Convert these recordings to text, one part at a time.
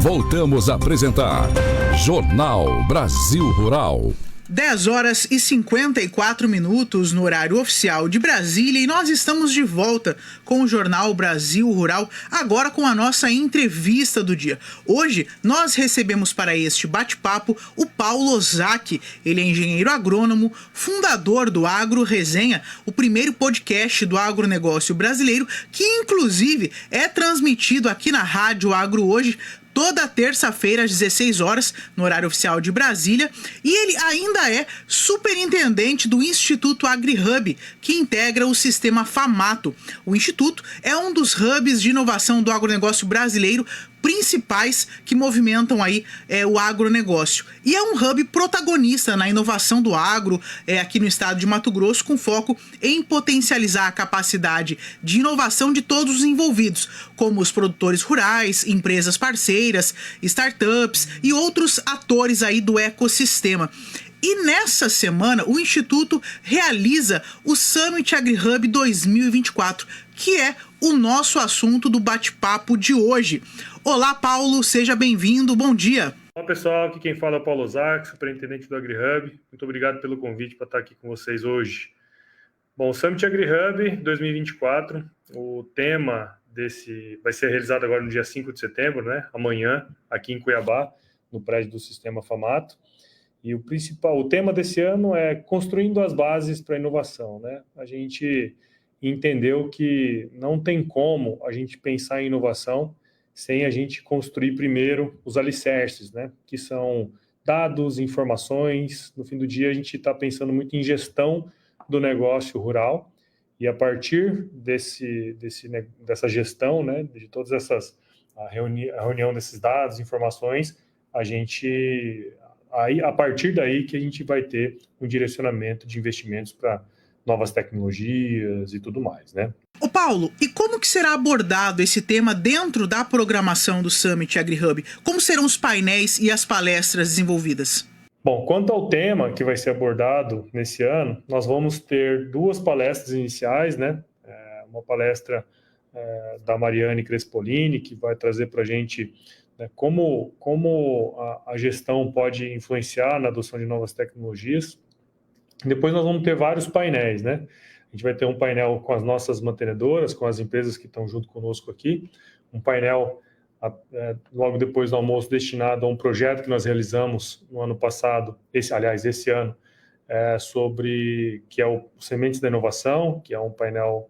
Voltamos a apresentar Jornal Brasil Rural. 10 horas e 54 minutos no horário oficial de Brasília e nós estamos de volta com o Jornal Brasil Rural, agora com a nossa entrevista do dia. Hoje nós recebemos para este bate-papo o Paulo Ozaki. Ele é engenheiro agrônomo, fundador do Agro Resenha, o primeiro podcast do agronegócio brasileiro, que inclusive é transmitido aqui na Rádio Agro Hoje, toda terça-feira às 16 horas, no horário oficial de Brasília, e ele ainda é superintendente do Instituto AgriHub, que integra o sistema FAMATO. O Instituto é um dos hubs de inovação do agronegócio brasileiro principais que movimentam aí o agronegócio. E é um hub protagonista na inovação do agro aqui no estado de Mato Grosso, com foco em potencializar a capacidade de inovação de todos os envolvidos, como os produtores rurais, empresas parceiras, startups e outros atores aí do ecossistema. E nessa semana, o Instituto realiza o Summit AgriHub 2024, que é o nosso assunto do bate-papo de hoje. Olá, Paulo, seja bem-vindo, bom dia. Olá, pessoal, aqui quem fala é o Paulo Ozaki, superintendente do AgriHub. Muito obrigado pelo convite para estar aqui com vocês hoje. Bom, o Summit AgriHub 2024, o tema vai ser realizado agora no dia 5 de setembro, né? Amanhã, aqui em Cuiabá, no prédio do Sistema FAMATO. E o tema desse ano é construindo as bases para a inovação, né? A gente entendeu que não tem como a gente pensar em inovação sem a gente construir primeiro os alicerces, né? Que são dados, informações. No fim do dia, a gente está pensando muito em gestão do negócio rural e a partir dessa gestão, né? De todas essas a reunião desses dados, informações, a partir daí que a gente vai ter um direcionamento de investimentos para novas tecnologias e tudo mais, né? Ô Paulo, e como que será abordado esse tema dentro da programação do Summit AgriHub? Como serão os painéis e as palestras desenvolvidas? Bom, quanto ao tema que vai ser abordado nesse ano, nós vamos ter duas palestras iniciais, né? Uma palestra da Mariane Crespolini, que vai trazer para a gente como a gestão pode influenciar na adoção de novas tecnologias. Depois nós vamos ter vários painéis, né? A gente vai ter um painel com as nossas mantenedoras, com as empresas que estão junto conosco aqui, um painel logo depois do almoço destinado a um projeto que nós realizamos no ano passado, esse ano, que é o Sementes da Inovação, que é um painel,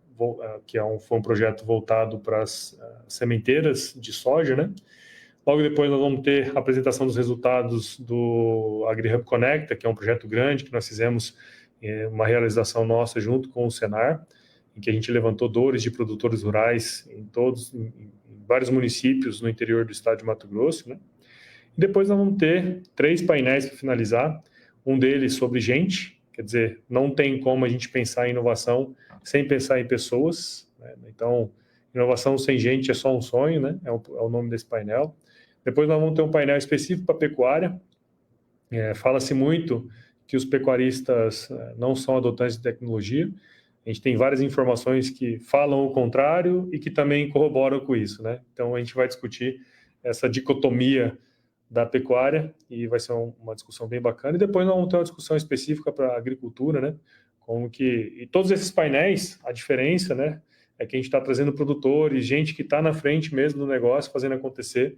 foi um projeto voltado para as sementeiras de soja, né? Logo depois nós vamos ter a apresentação dos resultados do AgriHub Conecta, que é um projeto grande que nós fizemos, uma realização nossa junto com o Senar, em que a gente levantou dores de produtores rurais em vários municípios no interior do estado de Mato Grosso, né? E depois nós vamos ter 3 painéis para finalizar, um deles sobre gente, quer dizer, não tem como a gente pensar em inovação sem pensar em pessoas, né? Então, inovação sem gente é só um sonho, né? É o nome desse painel. Depois nós vamos ter um painel específico para pecuária. Fala-se muito que os pecuaristas não são adotantes de tecnologia. A gente tem várias informações que falam o contrário e que também corroboram com isso, né? Então a gente vai discutir essa dicotomia da pecuária e vai ser uma discussão bem bacana. E depois nós vamos ter uma discussão específica para a agricultura, né? E todos esses painéis, a diferença, né, é que a gente está trazendo produtores, gente que está na frente mesmo do negócio, fazendo acontecer.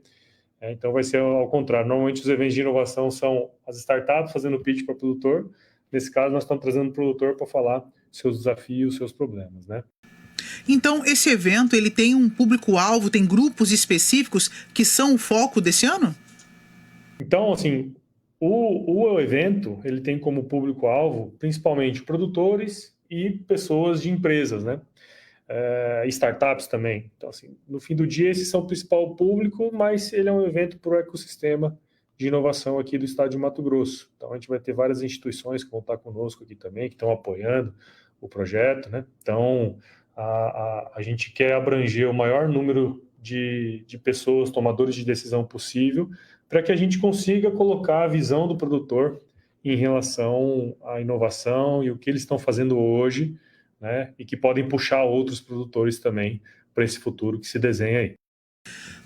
Então vai ser ao contrário. Normalmente os eventos de inovação são as startups fazendo pitch para o produtor. Nesse caso, nós estamos trazendo o produtor para falar seus desafios, seus problemas, né? Então, esse evento, ele tem um público-alvo, tem grupos específicos que são o foco desse ano? Então, assim, o evento, ele tem como público-alvo, principalmente produtores e pessoas de empresas, né? Startups também. Então, assim, no fim do dia, esses são o principal público, mas ele é um evento para o ecossistema de inovação aqui do estado de Mato Grosso. Então, a gente vai ter várias instituições que vão estar conosco aqui também, que estão apoiando o projeto, né? Então, a gente quer abranger o maior número de pessoas, tomadores de decisão possível, para que a gente consiga colocar a visão do produtor em relação à inovação e o que eles estão fazendo hoje, né, e que podem puxar outros produtores também para esse futuro que se desenha aí.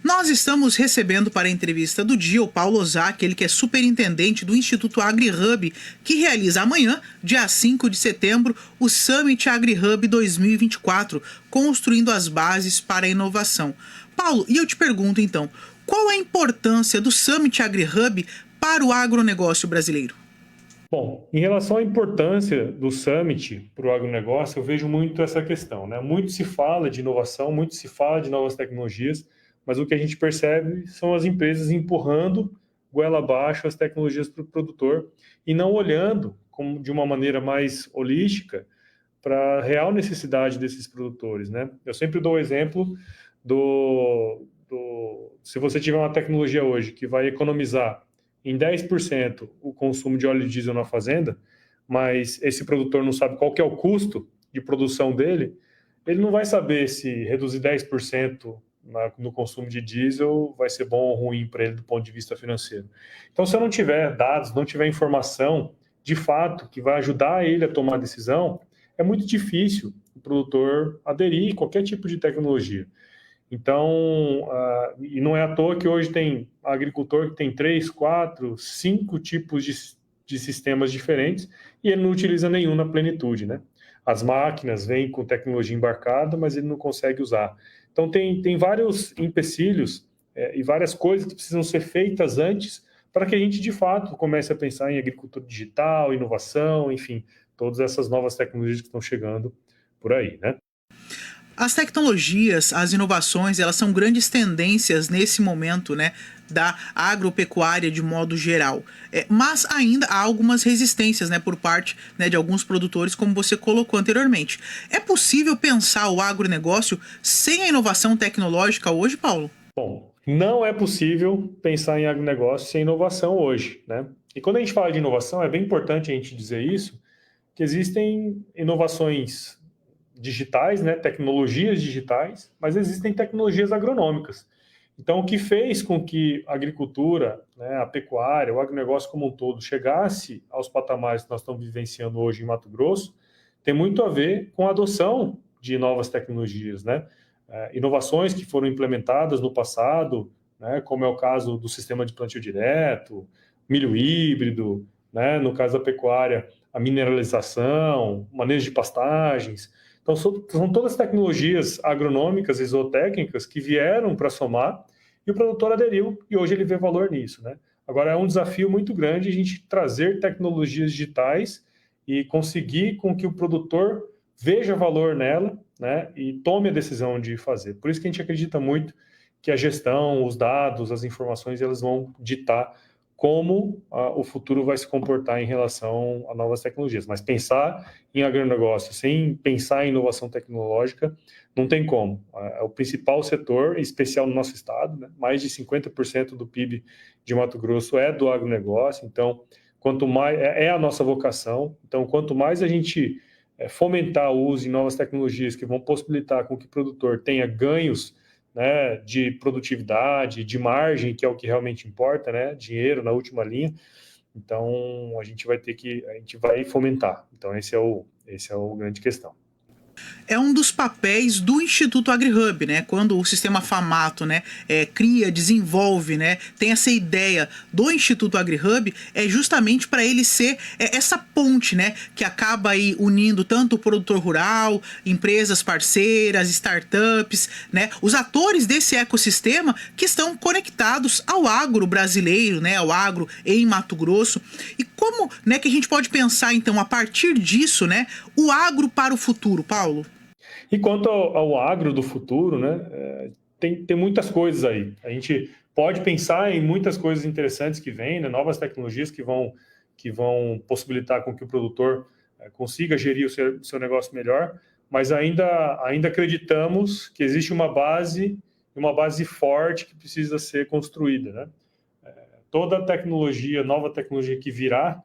Nós estamos recebendo para a entrevista do dia o Paulo Ozaki, ele que é superintendente do Instituto AgriHub, que realiza amanhã, dia 5 de setembro, o Summit AgriHub 2024, construindo as bases para a inovação. Paulo, e eu te pergunto então, qual a importância do Summit AgriHub para o agronegócio brasileiro? Bom, em relação à importância do Summit para o agronegócio, eu vejo muito essa questão, né? Muito se fala de inovação, muito se fala de novas tecnologias, mas o que a gente percebe são as empresas empurrando goela abaixo as tecnologias para o produtor e não olhando de uma maneira mais holística para a real necessidade desses produtores, né? Eu sempre dou o exemplo se você tiver uma tecnologia hoje que vai economizar em 10% o consumo de óleo de diesel na fazenda, mas esse produtor não sabe qual que é o custo de produção dele, ele não vai saber se reduzir 10% no consumo de diesel vai ser bom ou ruim para ele do ponto de vista financeiro. Então, se eu não tiver dados, não tiver informação de fato que vai ajudar ele a tomar a decisão, é muito difícil o produtor aderir a qualquer tipo de tecnologia. Então, e não é à toa que hoje tem agricultor que tem 3, 4, 5 tipos de sistemas diferentes e ele não utiliza nenhum na plenitude, né? As máquinas vêm com tecnologia embarcada, mas ele não consegue usar. Então, tem vários empecilhos e várias coisas que precisam ser feitas antes para que a gente, de fato, comece a pensar em agricultura digital, inovação, enfim, todas essas novas tecnologias que estão chegando por aí, né? As tecnologias, as inovações, elas são grandes tendências nesse momento, né, da agropecuária de modo geral. Mas ainda há algumas resistências, né, por parte, né, de alguns produtores, como você colocou anteriormente. É possível pensar o agronegócio sem a inovação tecnológica hoje, Paulo? Bom, não é possível pensar em agronegócio sem inovação hoje, né? E quando a gente fala de inovação, é bem importante a gente dizer isso, que existem inovações digitais, né, tecnologias digitais, mas existem tecnologias agronômicas. Então, o que fez com que a agricultura, né, a pecuária, o agronegócio como um todo chegasse aos patamares que nós estamos vivenciando hoje em Mato Grosso, tem muito a ver com a adoção de novas tecnologias, né? Inovações que foram implementadas no passado, né, como é o caso do sistema de plantio direto, milho híbrido, né, no caso da pecuária, a mineralização, manejo de pastagens. Então, são todas tecnologias agronômicas e zootécnicas que vieram para somar e o produtor aderiu e hoje ele vê valor nisso, né? Agora, é um desafio muito grande a gente trazer tecnologias digitais e conseguir com que o produtor veja valor nela, né, e tome a decisão de fazer. Por isso que a gente acredita muito que a gestão, os dados, as informações, elas vão ditar como o futuro vai se comportar em relação a novas tecnologias. Mas pensar em agronegócio sem pensar em inovação tecnológica não tem como. É o principal setor, em especial no nosso estado, né? Mais de 50% do PIB de Mato Grosso é do agronegócio, então quanto mais é a nossa vocação, então quanto mais a gente fomentar o uso de novas tecnologias que vão possibilitar com que o produtor tenha ganhos, né, de produtividade, de margem, que é o que realmente importa, né, dinheiro na última linha. Então a gente vai fomentar. Então esse é o grande questão. É um dos papéis do Instituto AgriHub, né? Quando o sistema FAMATO, né, cria, desenvolve, né, tem essa ideia do Instituto AgriHub, é justamente para ele ser essa ponte, né, que acaba aí unindo tanto o produtor rural, empresas parceiras, startups, né, os atores desse ecossistema que estão conectados ao agro brasileiro, né, ao agro em Mato Grosso. E como, né, que a gente pode pensar, então, a partir disso, né, o agro para o futuro, Paulo? E quanto ao agro do futuro, né, tem muitas coisas aí. A gente pode pensar em muitas coisas interessantes que vêm, né, novas tecnologias que vão possibilitar com que o produtor consiga gerir o seu negócio melhor, mas ainda acreditamos que existe uma base forte que precisa ser construída, né? Toda tecnologia, nova tecnologia que virá,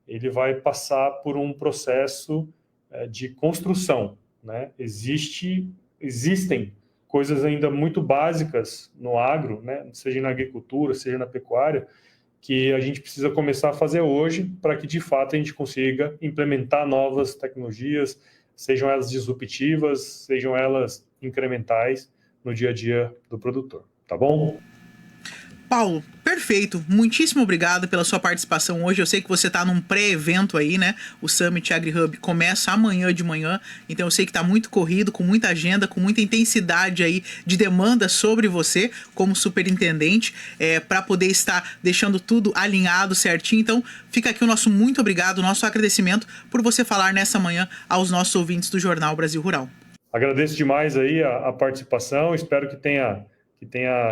ele vai passar por um processo de construção, né? Existem coisas ainda muito básicas no agro, né? Seja na agricultura, seja na pecuária, que a gente precisa começar a fazer hoje para que, de fato, a gente consiga implementar novas tecnologias, sejam elas disruptivas, sejam elas incrementais no dia a dia do produtor. tá bom? Paulo, perfeito. Muitíssimo obrigado pela sua participação hoje. Eu sei que você está num pré-evento aí, né? O Summit AgriHub começa amanhã de manhã, então eu sei que está muito corrido, com muita agenda, com muita intensidade aí de demanda sobre você como superintendente, para poder estar deixando tudo alinhado certinho. Então, fica aqui o nosso muito obrigado, o nosso agradecimento por você falar nessa manhã aos nossos ouvintes do Jornal Brasil Rural. Agradeço demais aí a participação, espero que tenha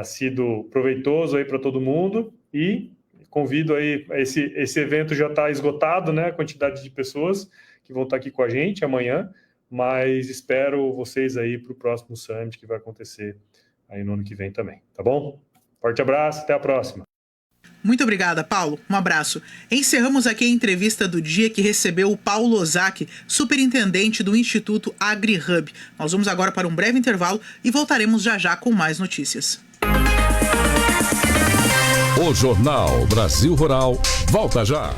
sido proveitoso aí para todo mundo e convido aí, esse evento já está esgotado, né, a quantidade de pessoas que vão estar aqui com a gente amanhã, mas espero vocês aí para o próximo Summit que vai acontecer aí no ano que vem também, tá bom? Forte abraço, até a próxima. Muito obrigada, Paulo. Um abraço. Encerramos aqui a entrevista do dia que recebeu o Paulo Ozaki, superintendente do Instituto AgriHub. Nós vamos agora para um breve intervalo e voltaremos já já com mais notícias. O Jornal Brasil Rural volta já.